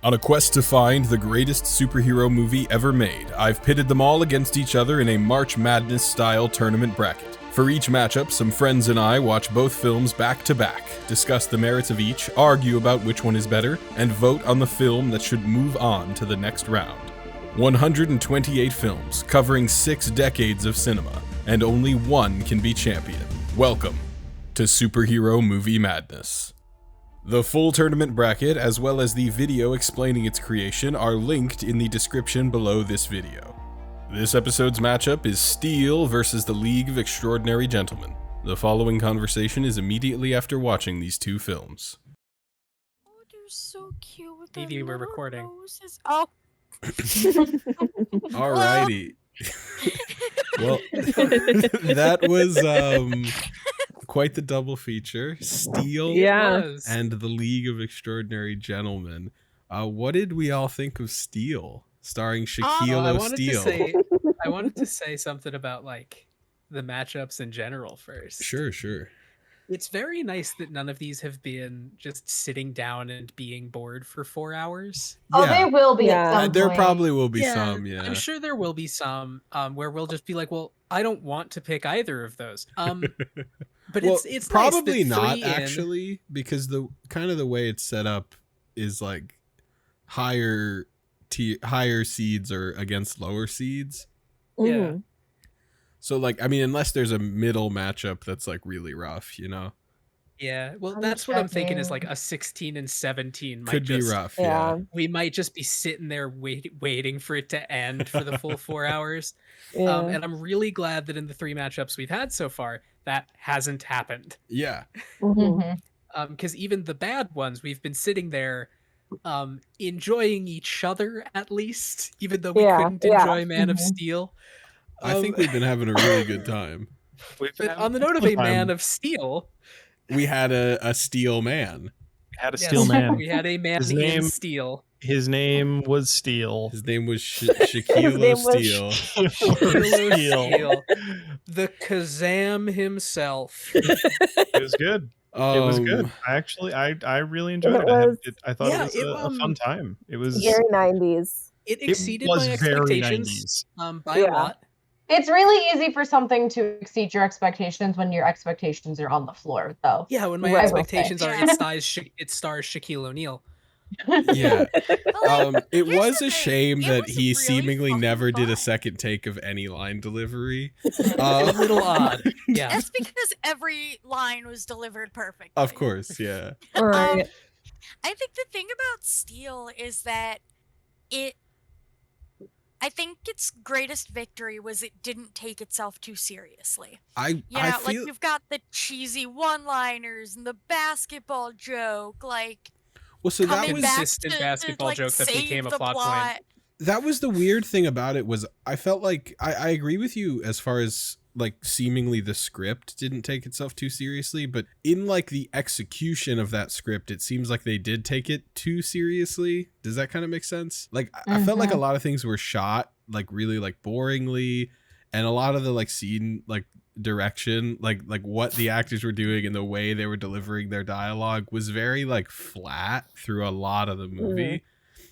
On a quest to find the greatest superhero movie ever made, I've pitted them all against each other in a March Madness-style tournament bracket. For each matchup, some friends and I watch both films back to back, discuss the merits of each, argue about which one is better, and vote on the film that should move on to the next round. 128 films, covering 6 decades of cinema, and only one can be champion. Welcome to Superhero Movie Madness. The full tournament bracket, as well as the video explaining its creation, are linked in the description below this video. This episode's matchup is Steel versus the League of Extraordinary Gentlemen. The following conversation is immediately after watching these two films. Oh, they're so cute with Evie, we're recording. noses. Oh. Alrighty. Well, that was quite the double feature. Steel and the League of Extraordinary Gentlemen. What did we all think of Steel, starring Shaquille O'Steal? I wanted to say something about like the matchups in general first. Sure. It's very nice that none of these have been just sitting down and being bored for 4 hours. Oh, they will be at some There point. probably will be some, I'm sure there will be some where we'll just be like, well, I don't want to pick either of those. But well, it's probably nice that not 3 actually, because the kind of the way it's set up is like higher seeds are against lower seeds. Yeah. So like, I mean, unless there's a middle matchup that's like really rough, you know? Yeah, well, that's what I'm thinking is like a 16 and 17 might Could be just, rough, yeah. We might just be sitting there waiting for it to end for the full 4 hours. Yeah. And I'm really glad that in the 3 matchups we've had so far, that hasn't happened. Yeah. Because even the bad ones, we've been sitting there enjoying each other at least, even though we couldn't enjoy Man of Steel. I think we've been having a really good time. But on the note of a Man of Steel, we had a Steel man. We had a Steel man. We had a man in Steel. His name was Steel. His name was Shaquille O'Steal. Steel. The Kazam himself. It was good. It was good. I really enjoyed it. I thought it was a fun time. It was very 90s. It exceeded my expectations by a lot. It's really easy for something to exceed your expectations when your expectations are on the floor, though. Yeah, when my expectations are it stars Shaquille O'Neal. Yeah. It was a shame that was he really seemingly fucking never did a fun. second take of any line delivery. A little odd. Yeah. That's because every line was delivered perfectly. Of course, yeah. Right. I think the thing about Steel is that I think its greatest victory was it didn't take itself too seriously. I like feel you've got the cheesy one-liners and the basketball joke, like well. So that was consistent basketball joke that became a plot point. That was the weird thing about it was I felt like I agree with you as far as like seemingly the script didn't take itself too seriously, but in like the execution of that script, it seems like they did take it too seriously. Does that kind of make sense? Like I felt like a lot of things were shot like really like boringly, and a lot of the like scene like direction, like what the actors were doing and the way they were delivering their dialogue was very like flat through a lot of the movie.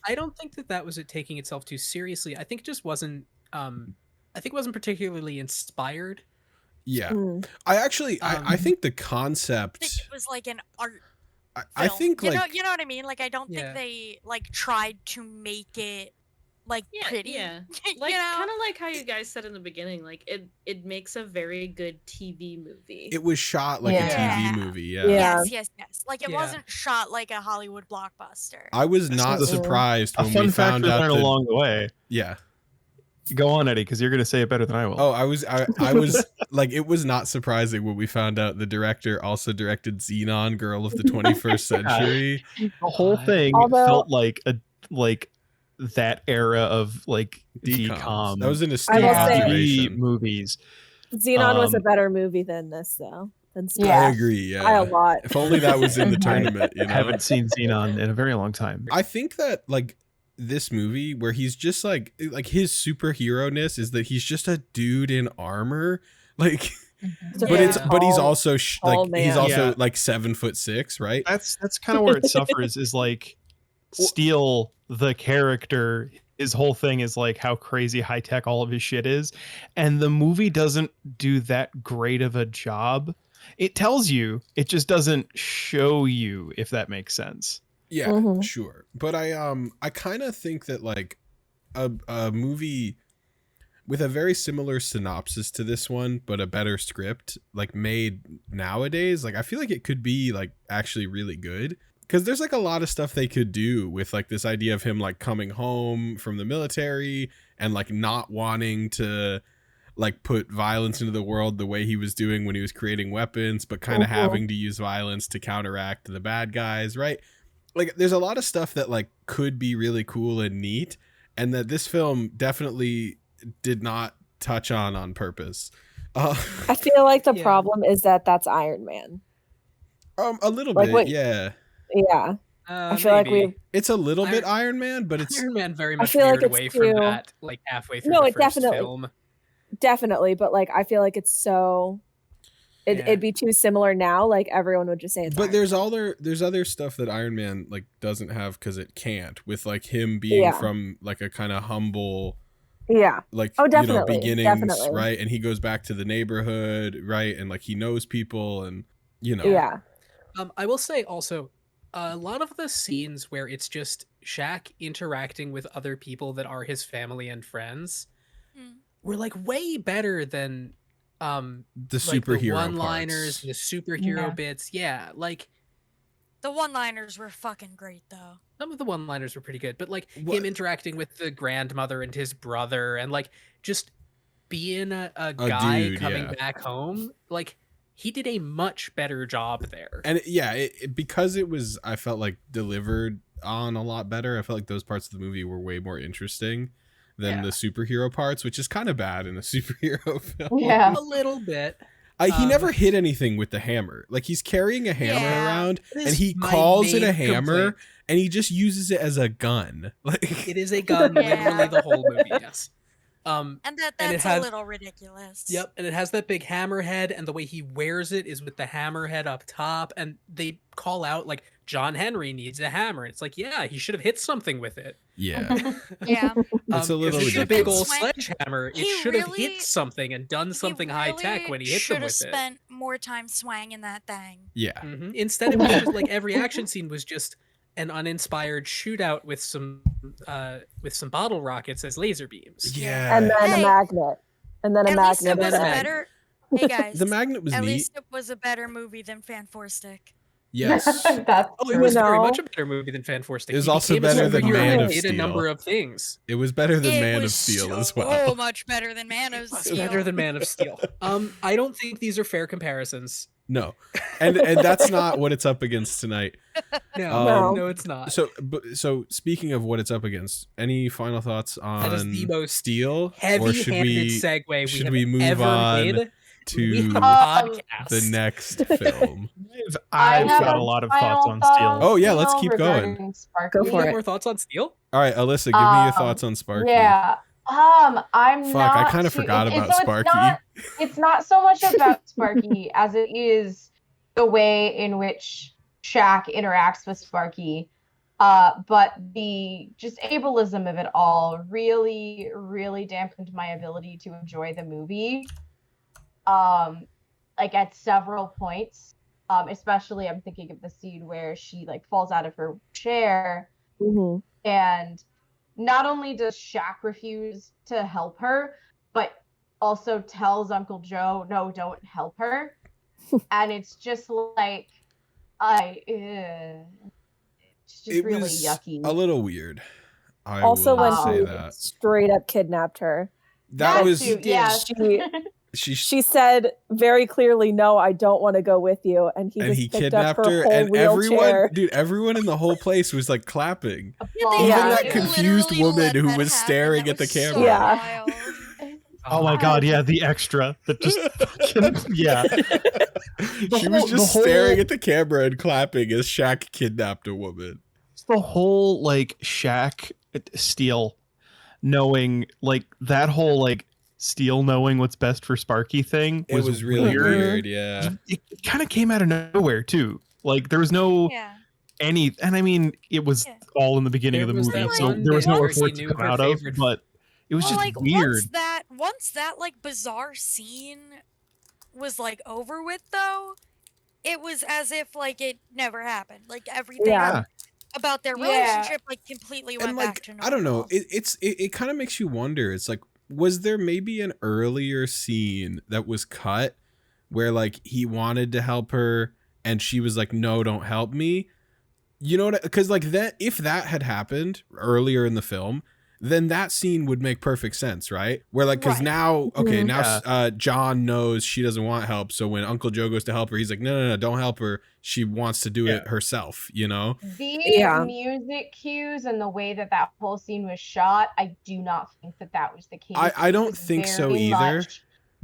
I don't think that was it taking itself too seriously. I think it just wasn't wasn't particularly inspired. Yeah. I actually I think the concept it was like an art I think you like know what I mean? Like I don't think they like tried to make it like pretty. Yeah. Like kind of like how you guys said in the beginning, like it makes a very good TV movie. it was shot like a TV movie. Yes. Like it wasn't shot like a Hollywood blockbuster. I was not surprised when we found out along the way. Yeah. Go on, Eddie, because you're going to say it better than I will. Oh, I was like, it was not surprising when we found out the director also directed Xenon, Girl of the 21st Century. The whole thing felt like that era of like DCOM. That was an astute observation. Movies. Xenon was a better movie than this, though. I agree. Yeah, by a lot. If only that was in the tournament. You know? I haven't seen Xenon in a very long time. I think that like this movie where he's just like his superhero-ness is that he's just a dude in armor, like. But he's also he's also like 7'6", right? That's kind of where it suffers. Is like Steel the character, his whole thing is like how crazy high tech all of his shit is. And the movie doesn't do that great of a job. It tells you, it just doesn't show you, if that makes sense. Yeah, sure. But I kind of think that like a movie with a very similar synopsis to this one, but a better script, like made nowadays, like I feel like it could be like actually really good. Because there's like a lot of stuff they could do with like this idea of him like coming home from the military and like not wanting to like put violence into the world the way he was doing when he was creating weapons, but kind of having to use violence to counteract the bad guys, right? Like there's a lot of stuff that like could be really cool and neat, and that this film definitely did not touch on purpose. I feel like the problem is that that's Iron Man. A little bit, yeah. Yeah. I feel like it's a little bit Iron Man, but it's Iron Man very much veered away from that like halfway through the first film. Definitely, but like I feel like it's so it'd be too similar now, like everyone would just say it's But there's other stuff that Iron Man like doesn't have because it can't, with like him being from like a kind of humble like beginnings, right? And he goes back to the neighborhood, right? And like he knows people, and I will say also a lot of the scenes where it's just Shaq interacting with other people that are his family and friends were like way better than the superhero the one-liners, the superhero bits. Yeah, like the one-liners were fucking great though. Some of the one-liners were pretty good, but like him interacting with the grandmother and his brother, and like just being a guy dude, coming back home, like he did a much better job there. And because it was, I felt like delivered on a lot better. I felt like those parts of the movie were way more interesting than the superhero parts, which is kind of bad in a superhero film. Yeah, a little bit. He never hit anything with the hammer. Like he's carrying a hammer around, and he calls it a hammer, and he just uses it as a gun. Like it is a gun, literally the whole movie. Yes. And that's a little ridiculous. Yep, and it has that big hammer head, and the way he wears it is with the hammer head up top, and they call out like John Henry needs a hammer. It's like, yeah, he should have hit something with it. Yeah. It's a little if it was a big old sledgehammer, it should have hit something and done something high tech when he hit them with it. Should have spent more time swanging that thing. Yeah. Instead it was just like every action scene was just an uninspired shootout with some bottle rockets as laser beams. Yeah. And then a magnet. And then a magnet. Hey guys. The magnet was at neat. least it was a better movie than Fan Four Stick. Yes. It was very much a better movie than Fan Four Stick. It was also better than Man of Steel. Did a number of things. It was better than Man of Steel as well. So much better than Man of Steel. Better than Man of Steel. I don't think these are fair comparisons. No, and that's not what it's up against tonight. No, it's not. So speaking of what it's up against, any final thoughts on that is the most Steel? Heavy-handed segue we move on to the next film? I've got a lot of thoughts on Steel. Oh yeah, let's keep going. Go for it. More thoughts on Steel? All right, Alyssa, give me your thoughts on Sparky. Yeah. I kind of forgot about Sparky. It's not so much about Sparky as it is the way in which Shaq interacts with Sparky. But the just ableism of it all really, really dampened my ability to enjoy the movie. Like at several points. Especially I'm thinking of the scene where she like falls out of her chair. And not only does Shaq refuse to help her, but also tells Uncle Joe, no, don't help her. And it's just like, it's just really yucky. A little weird. Also, when he straight up kidnapped her. That was She said very clearly, "No, I don't want to go with you," and he kidnapped her, and everyone in the whole place was like clapping. Even that confused woman who was staring at the camera. Yeah. Oh my god, yeah, the extra that just She was just staring at the camera and clapping as Shaq kidnapped a woman. The whole like Shaq Steel knowing like that whole like Steel knowing what's best for Sparky thing was, really weird. Yeah, it kind of came out of nowhere too. Like there was no any, and I mean, it was all in the beginning of the movie, so there was nowhere for it to come out of, but it was just like, weird. Once that like bizarre scene was like over with, though, it was as if like it never happened. Like everything about their relationship like completely went back to normal. I don't know. It kind of makes you wonder. It's like, was there maybe an earlier scene that was cut where like he wanted to help her and she was like, no, don't help me? You know what? Because like that, if that had happened earlier in the film, then that scene would make perfect sense, right? Where like, because now, John knows she doesn't want help. So when Uncle Joe goes to help her, he's like, no, don't help her. She wants to do it herself, you know? The music cues and the way that whole scene was shot, I do not think that was the case. I don't think so either.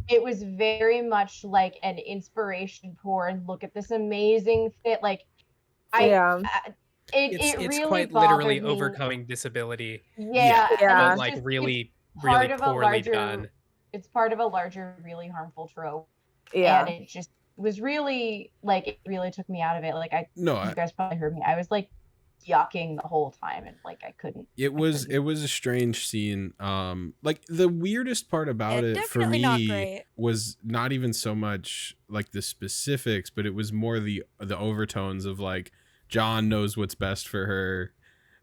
It was very much like an inspiration porn. Look at this amazing fit. Like, It it's really quite literally overcoming disability. Yeah. Like really poorly done. It's part of a larger, really harmful trope. Yeah. And it just was really like, it really took me out of it. Like you guys probably heard me. I was like yucking the whole time and like I couldn't. It was a strange scene. Like the weirdest part about it for me was not even so much like the specifics, but it was more the overtones of like, John knows what's best for her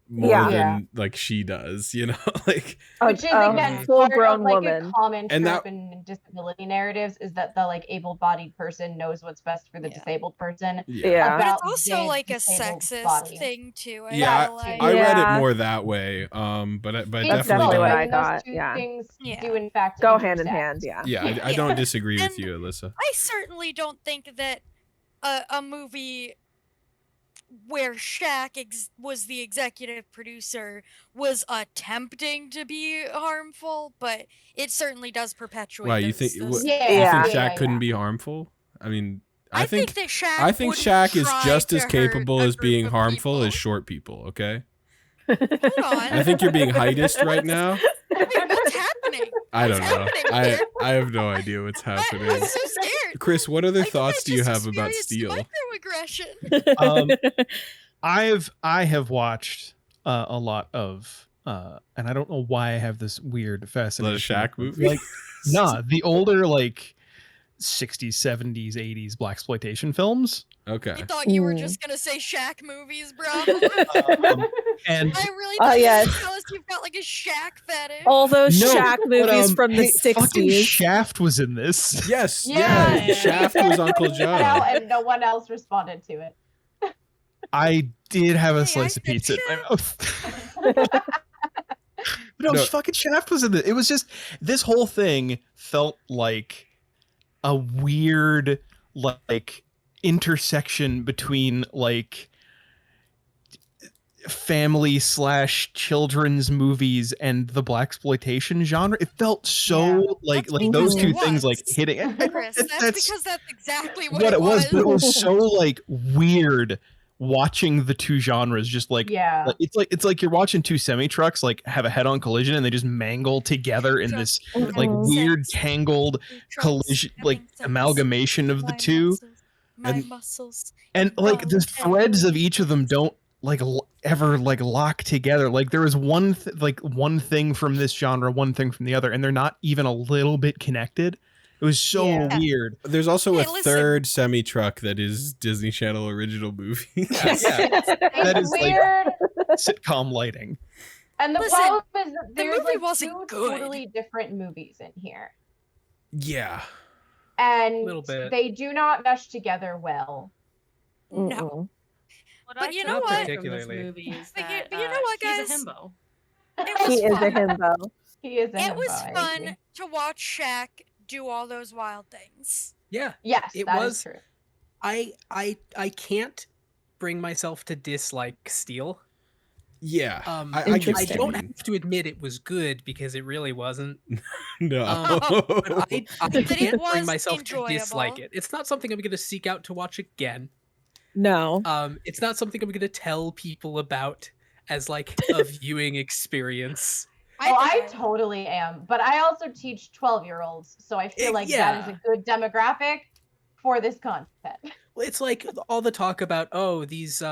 more than like she does, you know, like which is again full-grown woman. A common trope in disability narratives is that the like able-bodied person knows what's best for the disabled person. But it's also like a sexist thing too. I read it more that way. But that's definitely what I got. Things do in fact go hand in hand. I don't disagree with you, Alyssa. I certainly don't think that a movie where Shaq was the executive producer was attempting to be harmful, but it certainly does perpetuate. Why you think? You think Shaq couldn't be harmful? I mean, I think that Shaq is just as capable as being harmful as short people. Okay. Hold on. I think you're being heightist right now. What's happening? I don't know. I have no idea what's happening. I'm so scared. Chris, what other thoughts do you have about Steel? Microaggression. I have watched a lot of and I don't know why I have this weird fascination. A Shaq movie? Like, the older like 60s, 70s, 80s blaxploitation films. Okay. I thought you were just gonna say Shaq movies, bro. And I really thought tell us you've got like a Shaq fetish. All those Shaq movies from the 60s. Shaft was in this. Yes. Yeah. Shaft was Uncle Joe. And no one else responded to it. I did have a slice of pizza in my mouth. But no, fucking Shaft was in it. It was just, this whole thing felt like a weird like intersection between like family / children's movies and the blaxploitation genre. It felt so like those two things like hitting. Chris, that's because that's exactly what it was. But it was so like weird watching the two genres just like it's like you're watching two semi trucks like have a head-on collision and they just mangle together in this like weird tangled collision like amalgamation of the two. And like the threads of each of them don't like ever like lock together. Like there is one thing from this genre, one thing from the other, and they're not even a little bit connected. It was so weird. There's also a third semi truck that is Disney Channel original movie. That is weird. Like sitcom lighting. And the problem is that the movie wasn't good. Totally different movies in here. Yeah. And they do not mesh together well. No. But you know what? But you know what, guys? He's a himbo. He is a himbo. It was fun to watch Shaq do all those wild things. Yeah. Yes, it was true. I can't bring myself to dislike Steel. Yeah. I don't have to admit it was good because it really wasn't. No. But I can't bring myself to dislike it. It's not something I'm going to seek out to watch again. No. It's not something I'm going to tell people about as like a viewing experience. I totally am. But I also teach 12-year-olds, so I feel like that is a good demographic for this content. Well, it's like all the talk about, these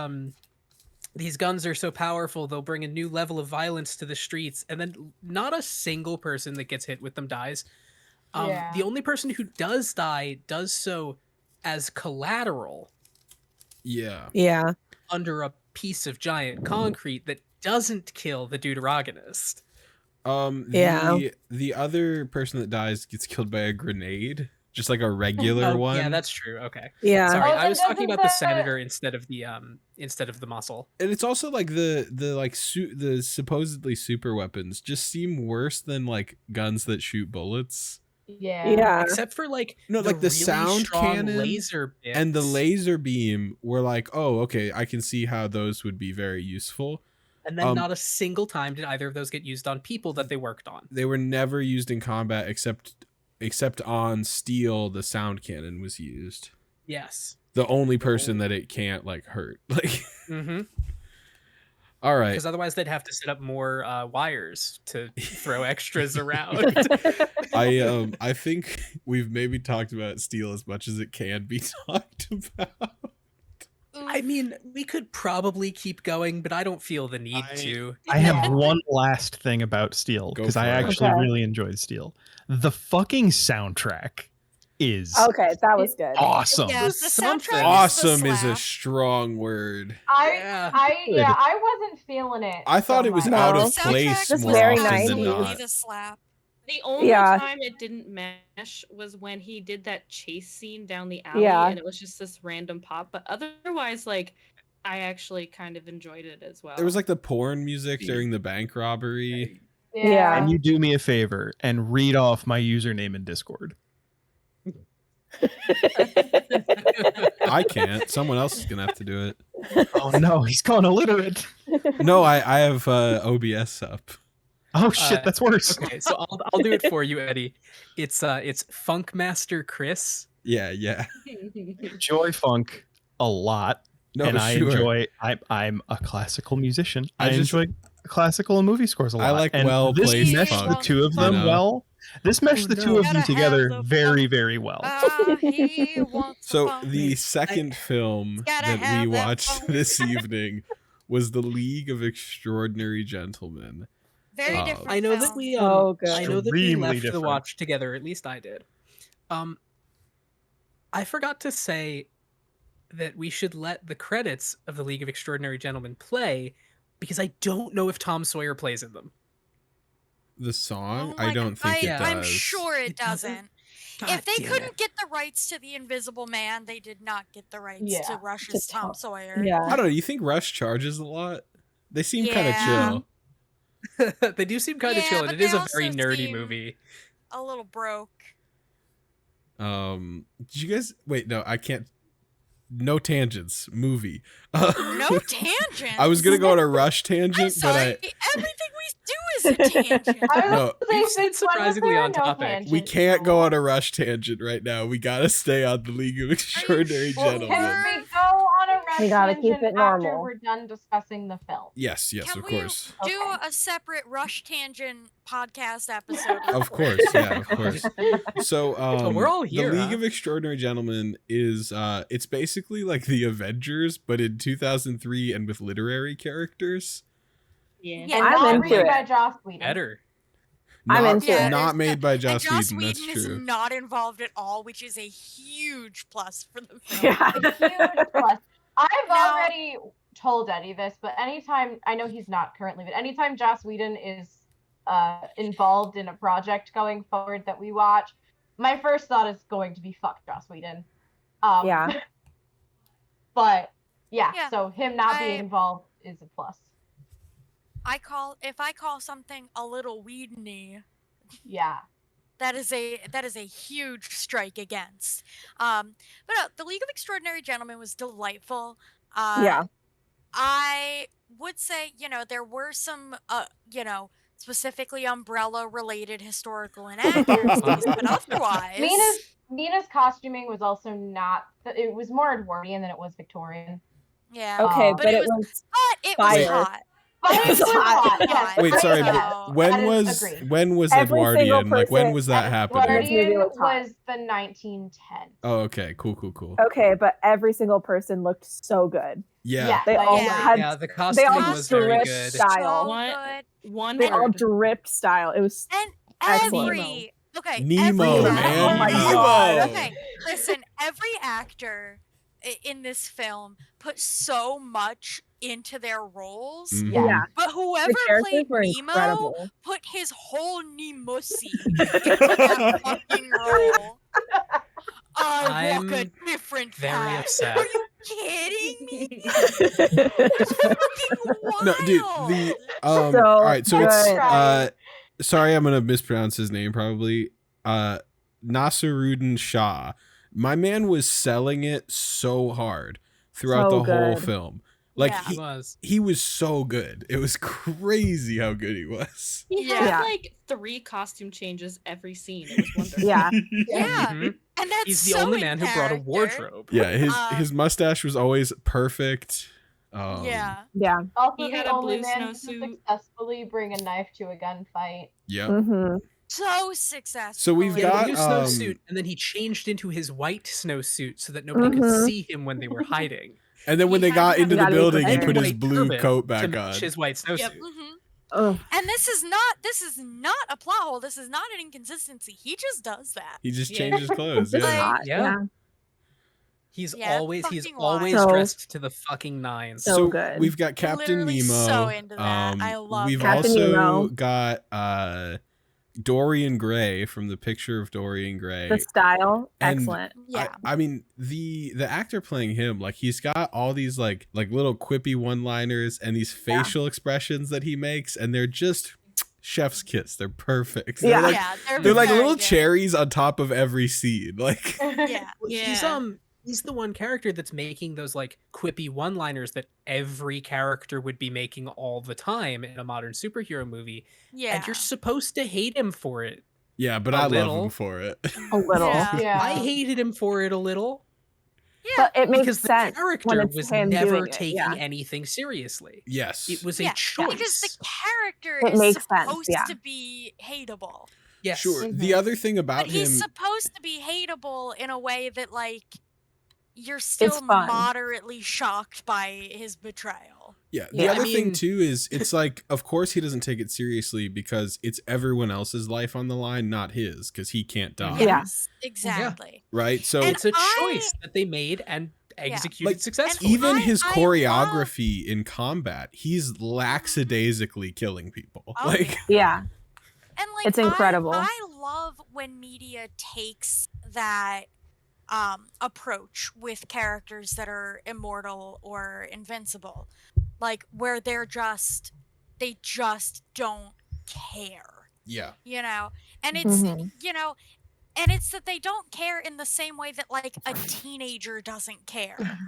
these guns are so powerful, they'll bring a new level of violence to the streets, and then not a single person that gets hit with them dies. The only person who does die does so as collateral. Yeah. Under a piece of giant concrete that doesn't kill the deuteragonist. The other person that dies gets killed by a grenade, just like a regular one. Yeah, that's true. Okay. Yeah. Sorry, I then was talking about the doesn't senator instead of the muscle. And it's also like the supposedly super weapons just seem worse than like guns that shoot bullets. Yeah. Except for like No, like the really sound strong cannon laser bits. and the laser beam were like, oh, okay, I can see how those would be very useful. And then not a single time did either of those get used on people that they worked on. They were never used in combat except on Steel. The sound cannon was used. Yes. The only person that it can't like hurt. Like. All right. Because otherwise they'd have to set up more wires to throw extras around. I think we've maybe talked about Steel as much as it can be talked about. I mean, we could probably keep going, but I don't feel the need to. I have one last thing about Steel, because I actually really enjoyed Steel. The fucking soundtrack is that was good. awesome. Yeah, the soundtrack Awesome is is a strong word. I wasn't feeling it. I thought it was out of place Just more very often than 90s. not. slap. The only time it didn't mesh was when he did that chase scene down the alley, and it was just this random pop. But otherwise, like, I actually kind of enjoyed it as well. There was like the porn music during the bank robbery. Yeah. And you do me a favor and read off my username in Discord. I can't. Someone else is gonna have to do it. Oh no, he's gone illiterate. No, I have OBS up. Oh shit, that's worse. Okay, so I'll do it for you, Eddie. It's Funkmaster Chris. Yeah. Enjoy funk a lot. No, and I sure. enjoy I'm a classical musician. I just enjoy classical and movie scores a lot. I like and well-placed this meshed funk, the two of them you know? well. This meshed the two of Gotta you together have the very, funk. very well. He wants So funk. the second film Gotta that have we that watched funk. this evening was The League of Extraordinary Gentlemen. Very different. I know that film. we good. I know that we Extremely left the different. watch together. At least I did. I forgot to say that we should let the credits of the League of Extraordinary Gentlemen play, because I don't know if Tom Sawyer plays in them. The song? Oh my I don't God. think it does. I'm sure it doesn't? doesn't. God If they damn couldn't it. get the rights to The Invisible Man, they did not get the rights to Rush's To Tom Tom- Sawyer. Yeah. I don't know. You think Rush charges a lot? They seem kind of Yeah. chill. They do seem kind of Yeah, chill, but and it is they a very also nerdy seem- movie. A little broke. Did you guys wait? No, I can't. No tangents. Movie. No tangents. I was gonna go on a Rush I'm tangent, sorry. but Everything we do is a tangent. No. You've stayed surprisingly on topic. we can't go on a Rush tangent right now. We gotta stay on the League of Extraordinary sure? Gentlemen. Can we go on a rush We gotta keep tangent it after normal. we're done discussing the film? Yes, Can of we course. do Okay. a separate Rush tangent podcast episode? Of course, yeah, of course. So, we're all here, The League huh? of Extraordinary Gentlemen is it's basically like the Avengers, but in 2003 and with literary characters. Yeah. Yeah, And I'm not into written by it. Joss Whedon. Better. I'm Not, into it. not made by Joss and Joss Whedon. That's Whedon is true. not involved at all, which is a huge plus for the film. Yeah. A huge plus. I've Now- already told Eddie this, but anytime, I know he's not currently, but anytime Joss Whedon is involved in a project going forward that we watch, my first thought is going to be fuck Joss Whedon. Yeah. But yeah, Yeah, so him not I- being involved is a plus. If I call something a little Whedon-y, Yeah. that is a huge strike against. But no, the League of Extraordinary Gentlemen was delightful. Yeah. I would say, there were some, specifically Umbrella-related historical inaccuracies, but otherwise, Mina's costuming was also not. It was more Edwardian than it was Victorian. yeah. Okay, But but it it was- was but it was fire. hot. Fight was hot. Yes. Wait, sorry, So- but when was agreed. Every single Edwardian? Like when person- was that happening? Guardian was hot. was the 1910s. Oh, okay, cool. Okay, but every single person looked so good. Yeah. They all Yeah. had Yeah, the they costuming all was very dripped good. style. So good. They all Wondered. dripped style. It was And Excellent. every okay, Nemo, every man. Oh my Nemo. God. Okay, listen, every actor in this film put so much into their roles, Mhm. yeah. but whoever The characters played were Nemo incredible. put his whole Nemosi into that fucking role. I walk a I'm different very path. upset. Are you kidding me? It's fucking wild. No, dude. The So all right. So it's good. sorry, I'm gonna mispronounce his name probably. Nasiruddin Shah. My man was selling it so hard throughout So the whole good. film. Like Yeah. He was. he was so good. It was crazy how good he was. He Yeah. had like 3 costume changes every scene. It was wonderful. Yeah. Yeah, Mhm. and that's He's the so only in man who brought a character. wardrobe. Yeah, Um, his mustache was always perfect. Yeah. Yeah. Also, He the had a only blue man to snowsuit. successfully bring a knife to a gunfight. Yep. hmm So successful. So we've He had got, a blue snowsuit, and then he changed into his white snowsuit so that nobody could Mhm. see him when they were hiding. And then when He they got had- into He the got building, he into put the his white blue turban coat to back match on. his white snowsuit. Yep. Mhm. Oh, And this is not a plot hole. This is not an inconsistency. He just does that. He just Yeah. changed his clothes. it's Yeah. hot. Yeah. Yeah. He's Yeah, always fucking wild. So- dressed to the fucking nines. So good. We've got Captain Literally Nemo. so into that. I love We've Captain also Nemo. got Dorian Gray from the Picture of Dorian Gray. The style, And- excellent. Yeah. I mean the actor playing him, like he's got all these like little quippy one-liners and these facial expressions that he makes, and they're just chef's kiss. They're perfect. Yeah. They're like, Yeah, they're like very little good. cherries on top of every scene. Like Yeah. He's the one character that's making those like quippy one-liners that every character would be making all the time in a modern superhero movie. Yeah. And you're supposed to hate him for it. yeah, but A I love little. him for it. A little. Yeah. Yeah. I hated him for it a little Yeah. But it makes because the sense when character it's was him never doing it, taking yeah. anything seriously. Yes. It was Yeah, a choice. because the character It is makes sense, supposed yeah. to be hateable. Yes. Sure. The other thing about But him, he's supposed to be hateable in a way that like you're still fun. moderately shocked by his betrayal. yeah. The Yeah. other I thing mean- too is it's like, of course, he doesn't take it seriously because it's everyone else's life on the line, not his, because he can't die. Yeah. Yes, exactly. Right. So And It's a I- choice that they made and executed Like, successfully. even I- his I choreography in combat, he's lackadaisically killing people. Oh, Like, Yeah. And like It's incredible. I love when media takes that approach with characters that are immortal or invincible. Like where they just don't care. yeah, You know? And it's Mhm. you know, and it's that they don't care in the same way that like a teenager doesn't care.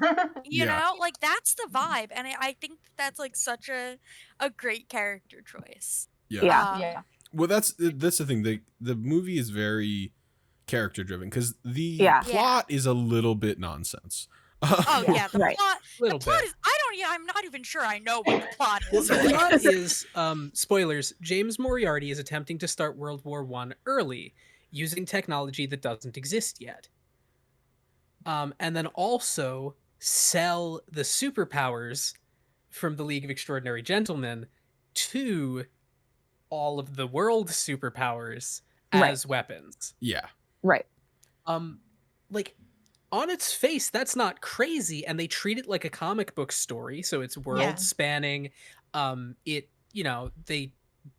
You Yeah. know, like that's the vibe, and I think that's like such a great character choice. yeah. Yeah. Yeah. Well, that's the thing. The movie is very character driven because the Yeah. plot is a little bit nonsense. Oh Yeah, yeah, the right. plot. Little The plot bit. is. I'm not even sure I know what the plot Well, is. the Like, plot is, spoilers, James Moriarty is attempting to start World War I early, using technology that doesn't exist yet. And then also sell the superpowers from the League of Extraordinary Gentlemen to all of the world's superpowers Right. as weapons. Yeah, Right. Like, on its face, that's not crazy, and they treat it like a comic book story, so it's world spanning. They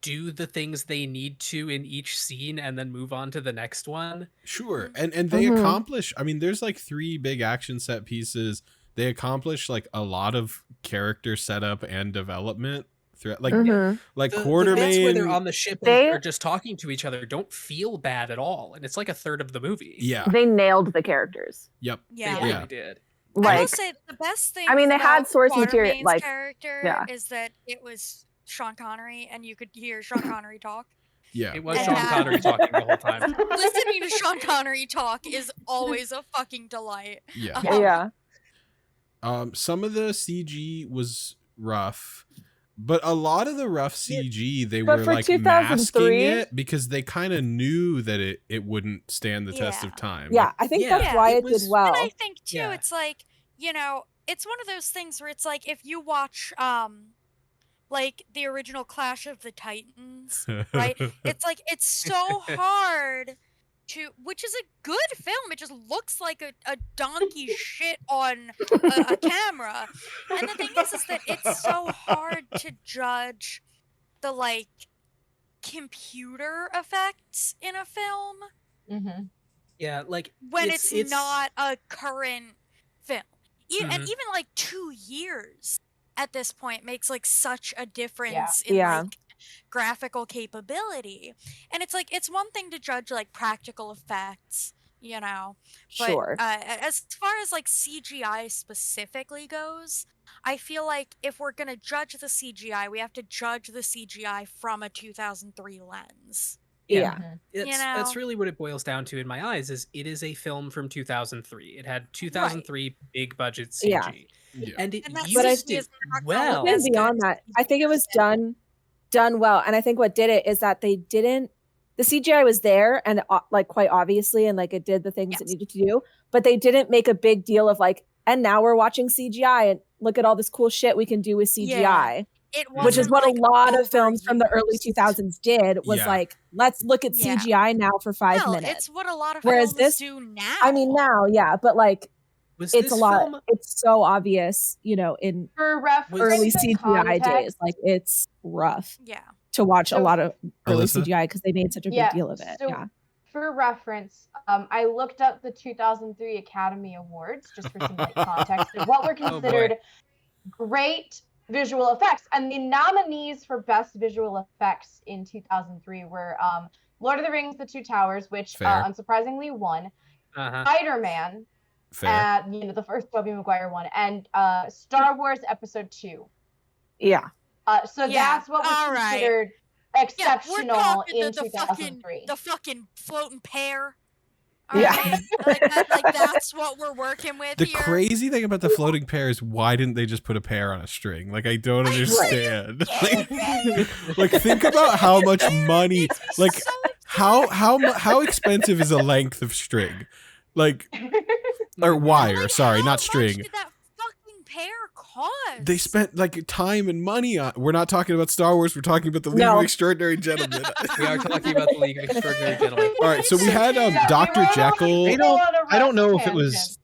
do the things they need to in each scene and then move on to the next one. sure. Mhm. And they Mhm. accomplish. I mean, there's like 3 big action set pieces. They accomplish like a lot of character setup and development throughout. Like Mhm. like The bits where they're Quartermain. on the ship and They- they're just talking to each other don't feel bad at all, and it's like a third of the movie. Yeah. They nailed the characters. Yep. They yeah. really Yeah. did. I will Like, say the best thing. I mean, they had about source material, Quatermain's like, character yeah. is that it was Sean Connery, and you could hear Sean Connery talk. Yeah. It was And Sean that- Connery talking the whole time. Listening to Sean Connery talk is always a fucking delight. Yeah. yeah. Some of the CG was rough. But a lot of the rough CG, they But were for like masking 2003 it because they kind of knew that it wouldn't stand the test of Yeah. time. Yeah, I think that's Yeah, why it it did was- well. And I think too, Yeah. it's like, you know, it's one of those things where it's like if you watch like the original Clash of the Titans, right? It's like it's so hard to, which is a good film. It just looks like a donkey shit on a camera. And the thing is that it's so hard to judge the like computer effects in a film Mm-hmm. Yeah, like when it's not a current film. And Mhm. even like 2 years at this point makes like such a difference in Yeah. like graphical capability. And it's like it's one thing to judge like practical effects, you know, but Sure. as far as like CGI specifically goes, I feel like if we're gonna judge the CGI, we have to judge the CGI from a 2003 lens. Yeah. That's know? really what it boils down to in my eyes. Is it is a film from 2003. It had 2003 big budget CG, Yeah. and it And that used CG it is not gonna well. look Even as good beyond as that, CGI I think it was did. done well. And I think what did it is that they didn't, the CGI was there and like quite obviously, and like it did the things it Yes. needed to do, but they didn't make a big deal of like, and now we're watching CGI and look at all this cool shit we can do with CGI. It Which is wasn't, what like, a lot of films from the early overused. 2000s did, was Yeah. like, let's look at Yeah. CGI now for 5 Well, minutes. it's what a lot of Whereas films this, do now. I mean now, yeah, but like Was it's this a lot, film it's so obvious, you know, in For reference early and CGI days, context, like it's rough Yeah. to watch a So- lot of early Alyssa? CGI because they made such a big deal of it. so Yeah. for reference, I looked up the 2003 Academy Awards just for some like context of what were boy. considered great visual effects, and the nominees for best visual effects in 2003 were Lord of the Rings: The Two Towers, which Fair. unsurprisingly won, Uh-huh. Spider-Man, Fair. the first Tobey Maguire one, and Star Wars Episode 2. Yeah. So Yeah, that's what was all right. considered Yeah, we're exceptional talking in the 2003. fucking floating pear. Yeah. Alright? like that's what we're working with The here. crazy thing about the floating pear is why didn't they just put a pear on a string? Like I don't understand. Like think about how much money, It's like so how expensive is a length of string? Like or wire, like, sorry, how not much string. did that fucking pear cost? They spent like time and money on. We're not talking about Star Wars. We're talking about the League No. of Extraordinary Gentlemen. We are talking about the League of Extraordinary Gentlemen. All right, so we had Yeah, we Dr. were on Jekyll. I don't know if it tangent. was.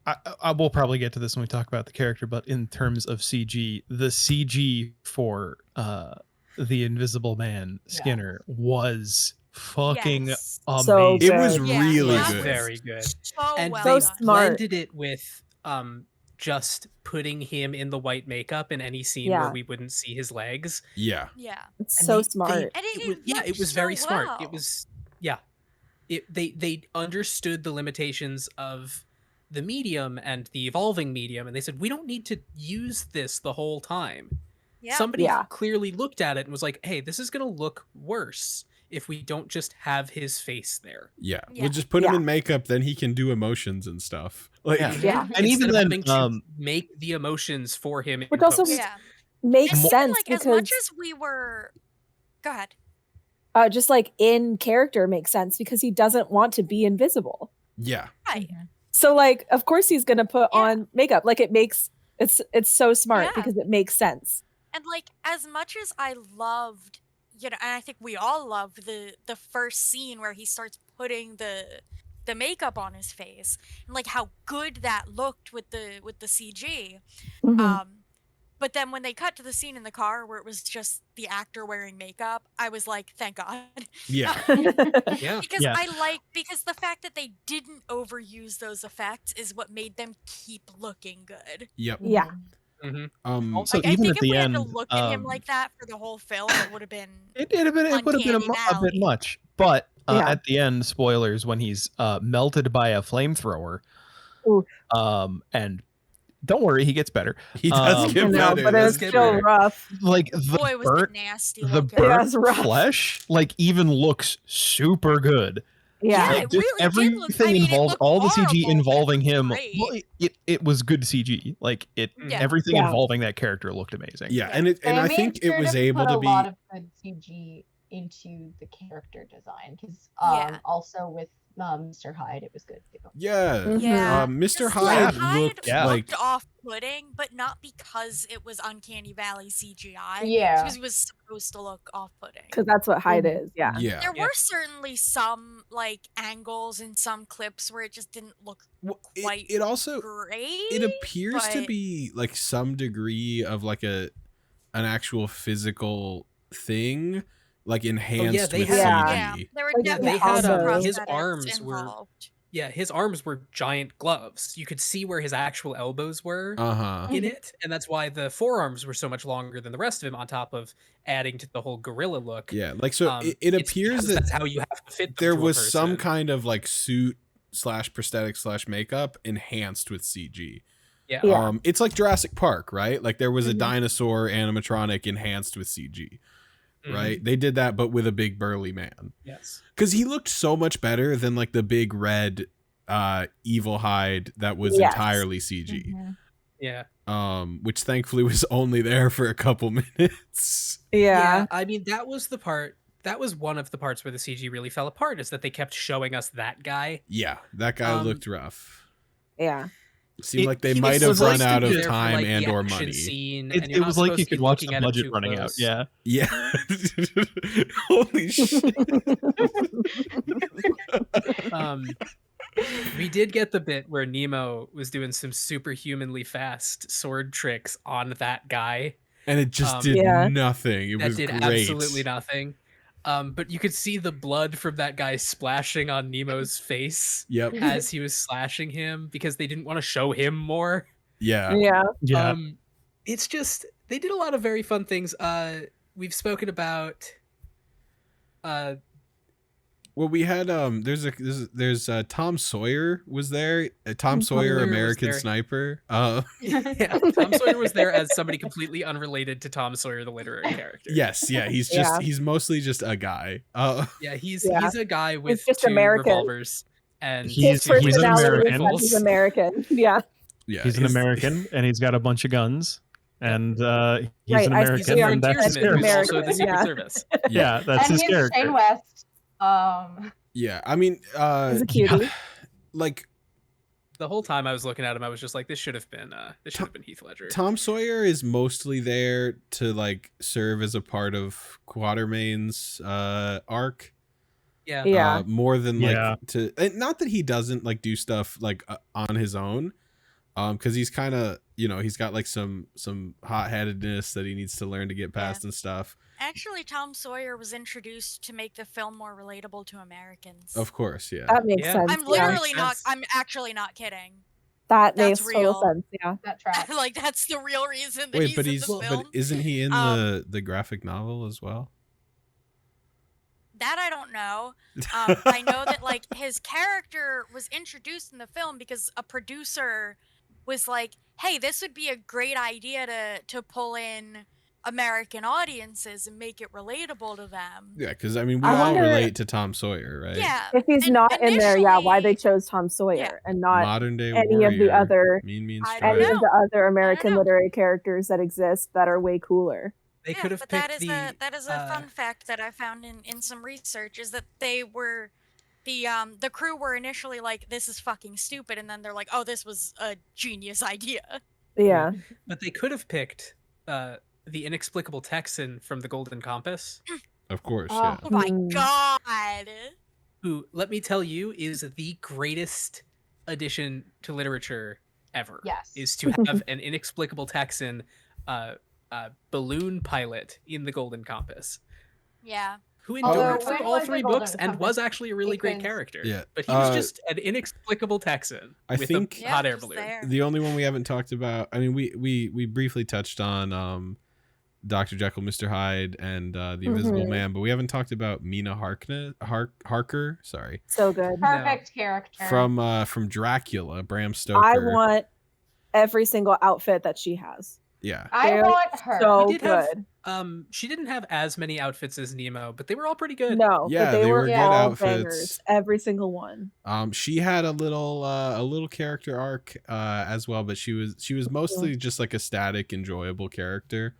I will probably get to this when we talk about the character, but in terms of CG, the CG for the Invisible Man Skinner was fucking Yes. So amazing. It was good. Yeah, really that good. was Very good. So And well So they done. smart. blended it with just putting him in the white makeup in any scene Yeah. where we wouldn't see his legs. Yeah. Yeah. It's And so they- smart. And it was worked very so smart. well. It was they understood the limitations of the medium and the evolving medium, and they said we don't need to use this the whole time. Yeah. Somebody Yeah. clearly looked at it and was like, hey, this is gonna look worse if we don't just have his face there. Yeah. Yeah. We'll just put him Yeah. in makeup, then he can do emotions and stuff. Like Yeah. Yeah. And even Instead of then, having to make the emotions for him. in Which also post. Yeah. makes And even, sense like as because much as we were go ahead. just like in character makes sense because he doesn't want to be invisible. yeah. Right. So like of course he's gonna put Yeah. on makeup. Like it's so smart Yeah. because it makes sense. And like as much as I loved, you know, and I think we all loved the first scene where he starts putting the makeup on his face and like how good that looked with the CG. Mhm. But then when they cut to the scene in the car where it was just the actor wearing makeup, I was like, thank God. Yeah. Yeah. Because Yeah. because the fact that they didn't overuse those effects is what made them keep looking good. Yep. Yeah. Mhm. Also, Like, I even think at if the we end, had to look at him like that for the whole film, it would have been it would have been a Uncanny bit Valley. much. But Yeah. at the end, spoilers, when he's melted by a flamethrower, Ooh. and don't worry, he gets better. He does get I know, better. but That's it's get still better. rough. Like the boy was burnt, it nasty the looking. Yeah, burnt it's rough. flesh, like even looks super good. Yeah. Yeah, it really did look. I mean, it involved, looked all the horrible, CG but it involving looked him. great. Well, it was good CG. Like Yeah. everything Yeah. involving that character looked amazing. Yeah, Yeah. and I They think made it sure was to able put to a be. lot of good CG into the character design because Yeah. also with Mr. Hyde it was good too. Yeah. Yeah. Mr. 'Cause, Hyde Hyde looked Yeah. like looked off-putting, but not because it was Uncanny Valley CGI. It's Yeah. because he was supposed to look off-putting. Because that's what Hyde Mhm. is. Yeah. yeah. There Yeah. were certainly some like angles in some clips where it just didn't look Well, quite it also great. it appears to but- be like some degree of like an actual physical thing, like enhanced they with had- CG. Yeah, there were Like, Yeah, definitely they had some his prosthetics arms were- involved. Yeah, his arms were giant gloves. You could see where his actual elbows were in it, and that's why the forearms were so much longer than the rest of him. On top of adding to the whole gorilla look. Yeah, like so it it's appears because that that's how you have to fit. Them there to a was some person. kind of like suit / prosthetic / makeup enhanced with CG. Yeah. Yeah. It's like Jurassic Park, right? Like there was a Mhm. dinosaur animatronic enhanced with CG, Mhm. right? They did that, but with a big burly man. Yes. Because he looked so much better than like the big red evil Hyde that was Yes. entirely CG. Mhm. Yeah. Which thankfully was only there for a couple minutes. Yeah. I mean, that was the part. That was one of the parts where the CG really fell apart. Is that they kept showing us that guy. Yeah, that guy looked rough. Yeah. Seemed like they He might was have run supposed to out be of there for, time like, the and or action money. Scene, It, and you're it not was like supposed you to be could watch looking the at him budget too running out. close. Yeah. Yeah. Holy shit. We did get the bit where Nemo was doing some superhumanly fast sword tricks on that guy. And it just did Yeah. nothing. It That was did great. absolutely nothing. But you could see the blood from that guy splashing on Nemo's face Yep. as he was slashing him because they didn't want to show him more. Yeah. Yeah. Yeah. It's just they did a lot of very fun things. We've spoken about Well, we had there's Tom Sawyer was there. Tom Sawyer, Sawyer was American there. Sniper. yeah, Tom Sawyer was there as somebody completely unrelated to Tom Sawyer, the literary character. Yes, yeah, he's just he's mostly just a guy. Yeah, he's Yeah. a guy with just two American. revolvers, and He's- His he's an personality is American. that he's American. Yeah. Yeah, He's an American, and he's got a bunch of guns, and he's Right, an I he's American, a and that's his frontiersman who's character. also the Secret Yeah. Service. Yeah, that's and his he's character. Shane West. Yeah, I mean, He's a cutie. like The whole time I was looking at him, I was just like, "This should have been Heath Ledger." Tom Sawyer is mostly there to like serve as a part of Quatermain's arc. Yeah, Yeah. More than Yeah. like to, and not that he doesn't like do stuff like on his own, because he's kind of, you know, he's got like some hot-headedness that he needs to learn to get past and stuff. Actually, Tom Sawyer was introduced to make the film more relatable to Americans. Of course, yeah. That makes Yeah. sense. I'm yeah. literally Makes not. sense. I'm actually not kidding. That That's makes total real. sense. Yeah. That track. Like that's the real reason that Wait, he's but in he's the film. but isn't he in the graphic novel as well? That I don't know. I know that like his character was introduced in the film because a producer was like, "Hey, this would be a great idea to pull in American audiences and make it relatable to them." Yeah, because I mean, we I all wonder- relate to Tom Sawyer, right? Yeah. If he's and not in there, yeah, why they initially- chose Tom Sawyer and not Modern day any warrior, of the other mean I strife. don't any of know. the other American know. literary characters that exist that are way cooler. they Yeah, could have but picked that is a fun fact that I found in some research is that they were the crew were initially like, "This is fucking stupid," and then they're like, "Oh, this was a genius idea." Yeah. but they could have picked the inexplicable Texan from the Golden Compass, Of course, Oh. yeah. Oh my Hmm. god. who, let me tell you, is the greatest addition to literature ever. Yes. Is to have an inexplicable Texan balloon pilot in the Golden Compass, Yeah. who Although, endured for when all was the 3 Golden books and Compass? was actually a really great Because- character. Yeah, But he was uh, just an inexplicable Texan I with think- a Yeah, hot air just balloon. there. The only one we haven't talked about, I mean, we briefly touched on Dr. Jekyll, Mr. Hyde, and the Invisible Mhm. Man, but we haven't talked about Mina Harker. Sorry, So good. Perfect character. from Dracula, Bram Stoker. I want every single outfit that she has. Yeah. I want her. So We did have, good. she didn't have as many outfits as Nemo, but they were all pretty good. No, Yeah, but they they were were good all outfits. bangers. Every single one. She had a little character arc as well, but she was mostly just like a static, enjoyable character.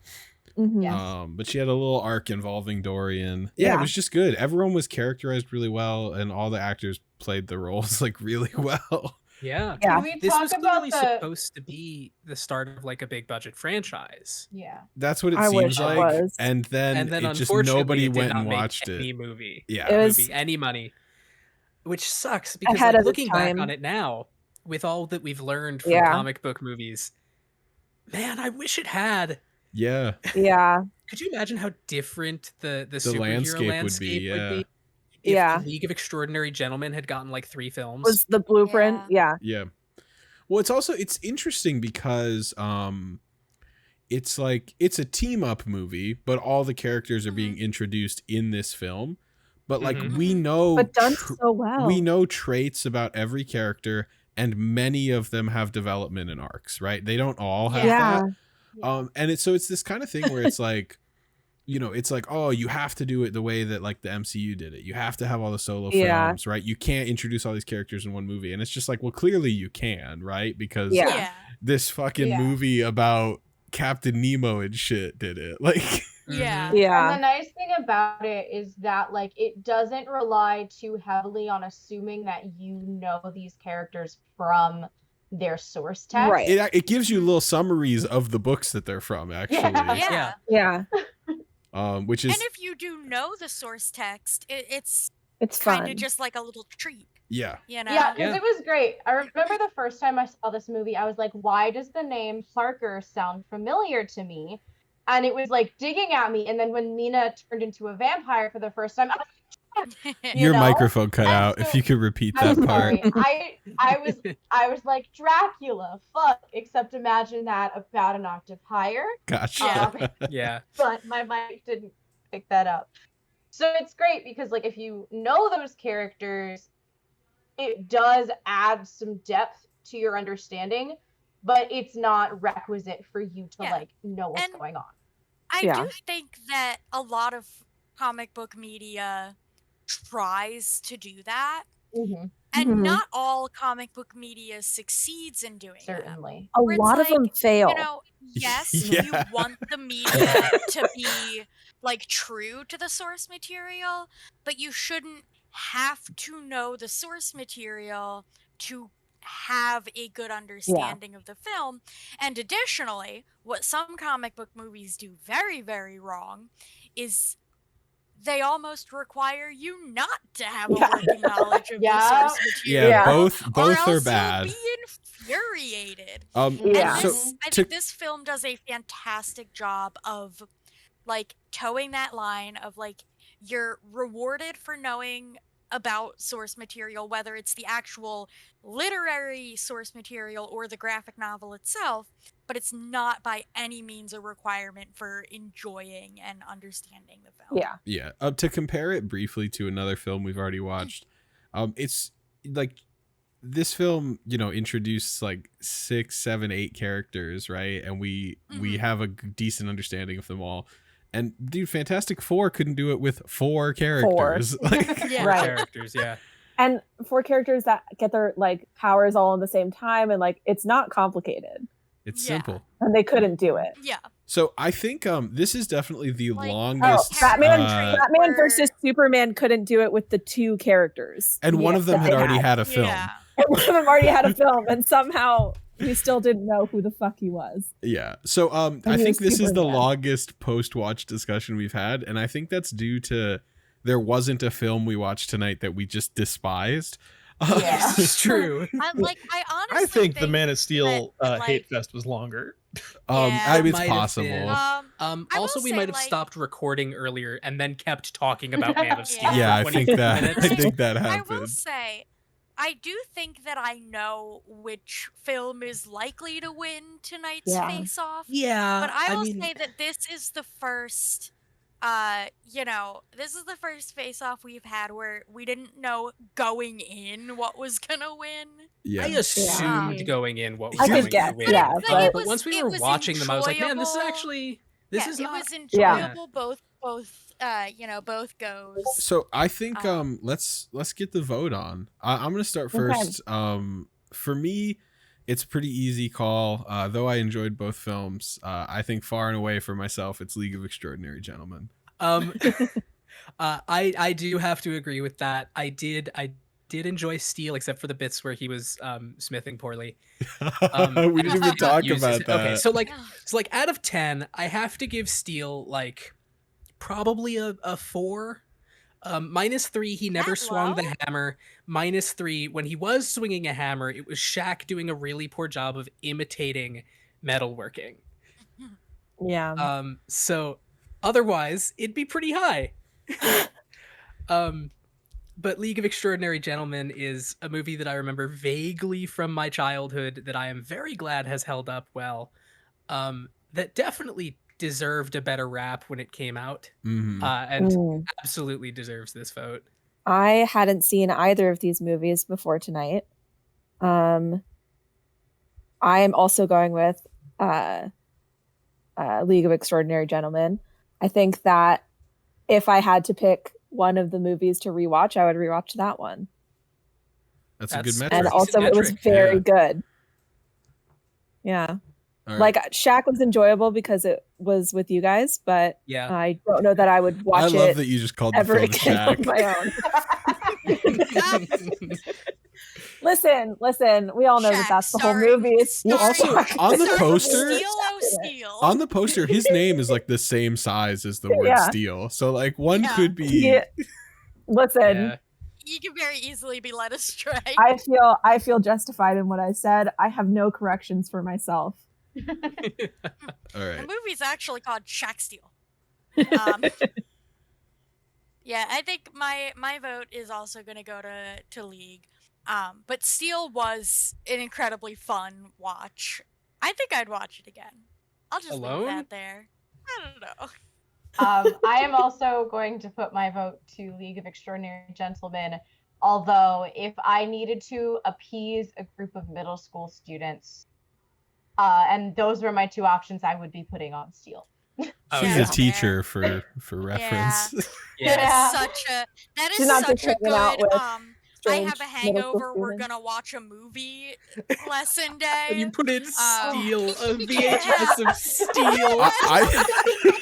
Mm-hmm. But she had a little arc involving Dorian. Yeah, it was just good. Everyone was characterized really well, and all the actors played the roles like really well. Yeah. Yeah. Can we This talk was about clearly the? supposed to be the start of like a big budget franchise. Yeah. That's what it I wish seems it like. was. And then it just unfortunately, nobody it did went not and make watched any it. movie. Yeah. It was Any money, which sucks because ahead like, of its looking back time. on it now, with all that we've learned from Yeah. comic book movies, man, I wish it had. Yeah. Yeah. Could you imagine how different the superhero landscape landscape would be, yeah. if Yeah. the League of Extraordinary Gentlemen had gotten like 3 films? Was the blueprint? Yeah. Yeah. Well, it's interesting because it's like it's a team up movie, but all the characters are being introduced in this film. But like we know But done so well. we know traits about every character, and many of them have development and arcs, right? They don't all have Yeah. that. And it's this kind of thing where it's like, you know, it's like, oh, you have to do it the way that like the MCU did it. You have to have all the solo Yeah. films, right? You can't introduce all these characters in one movie. And it's just like, well, clearly you can, right? Because Yeah. this fucking Yeah. movie about Captain Nemo and shit did it. Like, Yeah. And the Yeah. nice thing about it is that like it doesn't rely too heavily on assuming that you know these characters from their source text. Right. it gives you little summaries of the books that they're from, actually. Yeah. Yeah. Which is And if you do know the source text, it's It's kind fun. of just like a little treat, yeah. you know? Yeah, because Yeah. it was great. I remember the first time I saw this movie, I was like, why does the name Parker sound familiar to me? And it was like digging at me. And then when Mina turned into a vampire for the first time, I was Your know? microphone cut And out. so- If you could repeat I'm that part. sorry. I was like Dracula, fuck. Except imagine that about an octave higher. Gotcha. Yeah. But my mic didn't pick that up. So it's great because like if you know those characters, it does add some depth to your understanding, but it's not requisite for you to Yeah. like know what's And- going on. I Yeah. do think that a lot of comic book media tries to do that, and Mhm. not all comic book media succeeds in doing that. Certainly. A Where it's lot of them like, fail. You know, yes, Yeah. you want the media to be like true to the source material, but you shouldn't have to know the source material to have a good understanding of the film. And additionally, what some comic book movies do very, very wrong is they almost require you not to have a Yeah. working knowledge of Yeah. the source material. Yeah, Yeah. both Or are else bad. you'll be infuriated. Yeah. And So this, I think this film does a fantastic job of like towing that line of like you're rewarded for knowing about source material, whether it's the actual literary source material or the graphic novel itself, but it's not by any means a requirement for enjoying and understanding the film. Yeah. yeah, to compare it briefly to another film we've already watched, it's like this film, you know, introduced like 6, 7, 8 characters, right? And we have a decent understanding of them all. And dude, Fantastic Four couldn't do it with 4 characters. Like, Yeah. Four Right. characters, yeah. And for characters that get their like powers all at the same time, and like it's not complicated, it's Yeah. simple. and they couldn't do it. Yeah. So I think this is definitely the Like, longest. Oh, Batman, Batman Batman versus Superman couldn't do it with the 2 characters. and one of them that had they already had. had a film. Yeah. And one of them already had a film, and somehow we still didn't know who the fuck he was. Yeah. So I he think was this is the Superman. longest post-watch discussion we've had, and I think that's due to there wasn't a film we watched tonight that we just despised. Yeah. It's true. I honestly I think the Man of Steel that, Hate like- Fest was longer. Yeah. I mean, it's Might have possible. been. I Also, will we say, might have like- stopped recording earlier and then kept talking about Man of Steel. Yeah, for I think 20 that minutes. I think that I will happened. say, I do think that I know which film is likely to win tonight's Yeah. face-off. Yeah, But I will mean, say that this is the first this is the first face-off we've had where we didn't know going in what was gonna win. I assumed going in what was I going could guess, to win. yeah, But once we were watching them, I was like, man, this is actually this is not. It was enjoyable. Both goes. So I think let's get the vote on. I'm gonna start first. For me, it's a pretty easy call. Though I enjoyed both films, I think far and away for myself, it's League of Extraordinary Gentlemen. I do have to agree with that. I did enjoy Steel, except for the bits where he was smithing poorly. We didn't even talk about that. Okay, so like out of 10, I have to give Steel like probably a 4. -3, he never swung the hammer. -3, when he was swinging a hammer, it was Shaq doing a really poor job of imitating metalworking. Yeah. So otherwise, it'd be pretty high. But League of Extraordinary Gentlemen is a movie that I remember vaguely from my childhood that I am very glad has held up well. That definitely deserved a better rap when it came out, and absolutely deserves this vote. I hadn't seen either of these movies before tonight. I am also going with League of Extraordinary Gentlemen. I think that if I had to pick one of the movies to rewatch, I would rewatch that one. That's a good metric. And also, it was very good. Yeah. Right. Like Shaq was enjoyable because it was with you guys, but I don't know that I would watch it. I love that you just called the ever film again Shaq. on my own. Listen. We all know Shaq, that's the whole movie. It's Also, on the poster, Steel. on the poster, his name is like the same size as the word Steel. So like one could be. Yeah. Listen. You can very easily be led astray. I feel justified in what I said. I have no corrections for myself. All right. The movie's actually called Shaq Steel. Yeah, I think my vote is also going to go to League. But Steel was an incredibly fun watch. I think I'd watch it again. I'll just leave that there. I don't know. I am also going to put my vote to League of Extraordinary Gentlemen, although if I needed to appease a group of middle school students, and those were my two options, I would be putting on Steel. She's a teacher for reference. That is such a good I have a hangover, we're gonna watch a movie lesson day. You put in Steel, a VHS of Steel.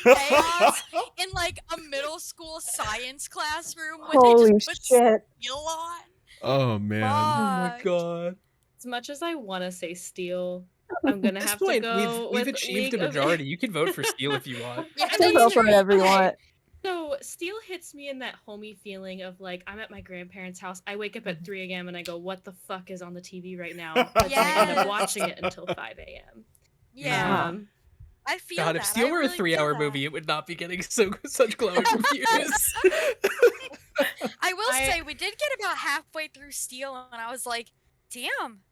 Chaos in like a middle school science classroom when Holy they just put shit. Steel on. Oh man. Oh my god. As much as I want to say Steel, I'm gonna have to go we've with achieved a majority. You can vote for Steel if you want. Yeah, vote for whatever you want. So Steel hits me in that homey feeling of like I'm at my grandparents' house. I wake up at 3 a.m. and I go, "What the fuck is on the TV right now?" But I end up watching it until 5 a.m. Yeah, I feel God, that. if Steel were a 3-hour movie, it would not be getting such glowing reviews. I will say we did get about halfway through Steel, and I was like, "Damn,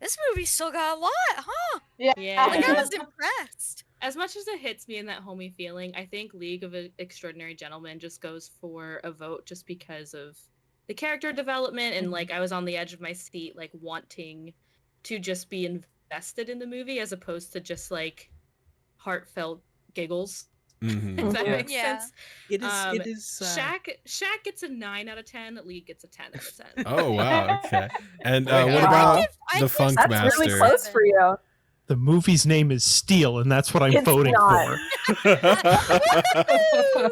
this movie still got a lot, huh?" Yeah. Like I was impressed. As much as it hits me in that homey feeling, I think League of Extraordinary Gentlemen just goes for a vote just because of the character development and like I was on the edge of my seat, like wanting to just be invested in the movie as opposed to just like heartfelt giggles. If that makes sense. It is. Shaq gets a 9 out of 10. League gets a 10 out of 10. Oh wow. Okay. And what about the Funk That's Master? really close for you. The movie's name is Steel, and that's what I'm voting not. for.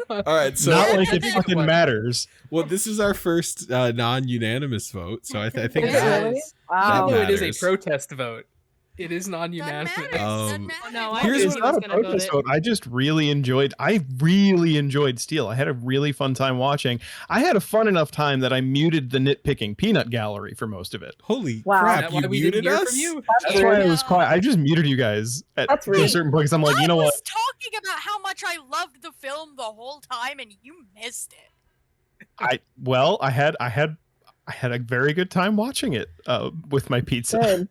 All right, so not like it fucking matters. Well, this is our first non-unanimous vote, so I think Is it that, really? that Wow. It is a matters. protest vote. It is non-unanimous. No, I Here's It's knew he not was a gonna vote protest it. vote. I really enjoyed Steel. I had a really fun time watching. I had a fun enough time that I muted the nitpicking peanut gallery for most of it. Holy Wow. crap! Is that why You we didn't muted hear us? from you? That's why I was quiet. I just muted you guys at That's rude. certain points. I'm like, you know I what? was talking about how much I loved the film the whole time, and you missed it. I had a very good time watching it with my pizza. Good.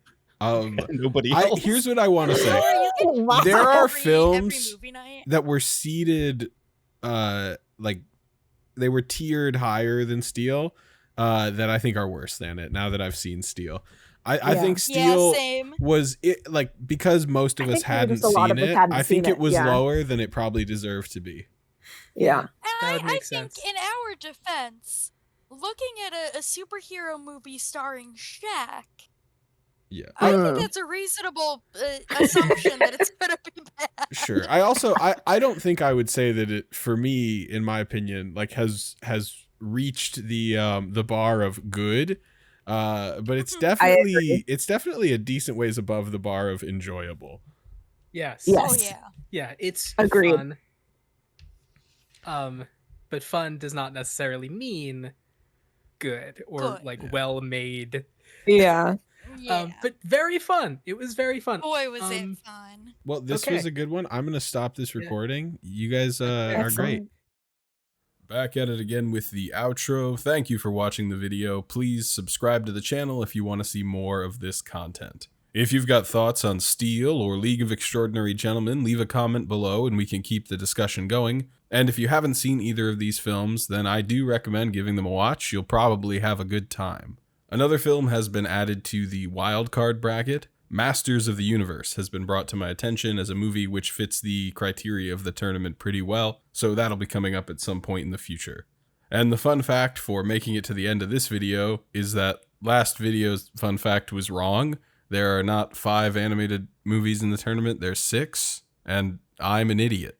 Nobody else. Here's what I want to say. Laura, you can Wow. There are every films movie night. that were seeded like they were tiered higher than Steel that I think are worse than it now that I've seen Steel. I think Steel same. was it like because most of us hadn't seen it. I think it was lower than it probably deserved to be. Yeah. And I think in our defense, looking at a superhero movie starring Shaq, I think that's a reasonable assumption that it's gonna be bad. Sure. I don't think I would say that it, for me, in my opinion, like has reached the bar of good. But it's definitely a decent ways above the bar of enjoyable. Yes. Oh yeah. Yeah, it's Agreed. fun. But fun does not necessarily mean good or well made. Yeah. But very fun. It was very fun. Boy, was it fun. Well, this was a good one. I'm gonna stop this recording. You guys are great. Back at it again with the outro. Thank you for watching the video. Please subscribe to the channel if you want to see more of this content. If you've got thoughts on Steel or League of Extraordinary Gentlemen, leave a comment below and we can keep the discussion going. And if you haven't seen either of these films, then I do recommend giving them a watch. You'll probably have a good time. Another film has been added to the wildcard bracket. Masters of the Universe has been brought to my attention as a movie which fits the criteria of the tournament pretty well, so that'll be coming up at some point in the future. And the fun fact for making it to the end of this video is that last video's fun fact was wrong. There are not 5 animated movies in the tournament, there's 6, and I'm an idiot.